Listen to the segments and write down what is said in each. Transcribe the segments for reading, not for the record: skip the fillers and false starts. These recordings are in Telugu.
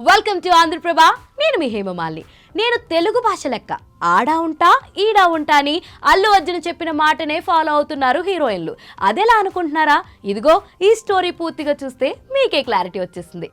Welcome to Andhraprabha. నేను మీ హేమమాలిని. నేను తెలుగు భాష లెక్క ఆడా ఉంటా ఈడా ఉంటా అని అల్లు అర్జున్ చెప్పిన మాటనే ఫాలో అవుతున్నారు హీరోయిన్లు. అదెలా అనుకుంటున్నారా? ఇదిగో ఈ స్టోరీ పూర్తిగా చూస్తే మీకే క్లారిటీ వచ్చేస్తుంది.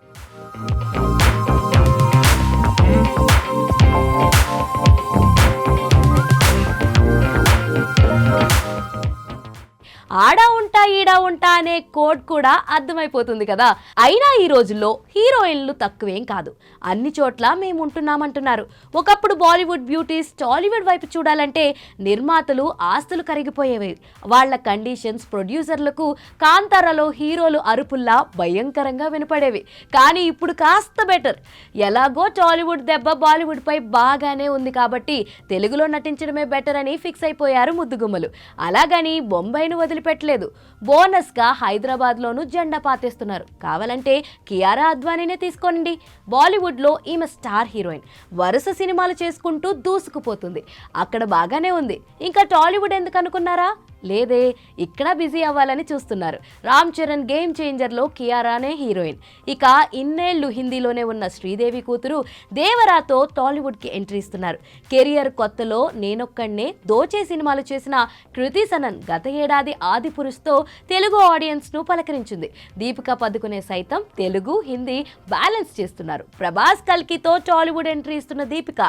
ఆడా ఉంటా ఈడా ఉంటా అనే కోడ్ కూడా అర్థమైపోతుంది కదా. అయినా ఈ రోజుల్లో హీరోయిన్లు తక్కువేం కాదు, అన్ని చోట్ల మేము ఉంటున్నామంటున్నారు. ఒకప్పుడు బాలీవుడ్ బ్యూటీస్ టాలీవుడ్ వైపు చూడాలంటే నిర్మాతలు ఆస్తులు కరిగిపోయేవి. వాళ్ళ కండిషన్స్ ప్రొడ్యూసర్లకు కాంతారాలో హీరోలు అరుపుల్లా భయంకరంగా వినపడేవి. కానీ ఇప్పుడు కాస్త బెటర్. ఎలాగో టాలీవుడ్ దెబ్బ బాలీవుడ్ పై బాగానే ఉంది కాబట్టి తెలుగులో నటించడమే బెటర్ అని ఫిక్స్ అయిపోయారు ముద్దుగుమ్మలు. అలాగని బొంబాయిను వదిలిపెట్టలేదు. బోనస్ గా హైదరాబాద్ లోను జెండా పాతేస్తున్నారు. కావాలంటే కియారా అద్వానీనే తీసుకోండి. బాలీవుడ్ లో ఈమె స్టార్ హీరోయిన్, వరుస సినిమాలు చేసుకుంటూ దూసుకుపోతుంది. అక్కడ బాగానే ఉంది. ఇంకా టాలీవుడ్ ఎందుకు అనుకున్నారా? లేదే, ఇక్కడ బిజీ అవ్వాలని చూస్తున్నారు. రామ్ చరణ్ గేమ్ చేంజర్లో కియారానే హీరోయిన్. ఇక ఇన్నేళ్లు హిందీలోనే ఉన్న శ్రీదేవి కూతురు దేవరాతో టాలీవుడ్కి ఎంట్రీ ఇస్తున్నారు. కెరియర్ కొత్తలో నేనొక్కడినే దోచే సినిమాలు చేసిన కృతి సనన్ గత ఏడాది ఆదిపురుషుతో తెలుగు ఆడియన్స్ను పలకరించింది. దీపికా పదుకునే సైతం తెలుగు హిందీ బ్యాలెన్స్ చేస్తున్నారు. ప్రభాస్ కల్కితో టాలీవుడ్ ఎంట్రీ ఇస్తున్న దీపిక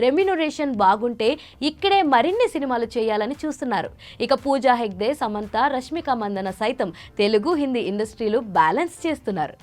రెమ్యునరేషన్ బాగుంటే ఇక్కడే మరిన్ని సినిమాలు చేయాలని చూస్తున్నారు. ఇక పూజ హెగ్డే, సమంత, రష్మిక మందన సైతం తెలుగు హిందీ ఇండస్ట్రీలు బ్యాలెన్స్ చేస్తున్నారు.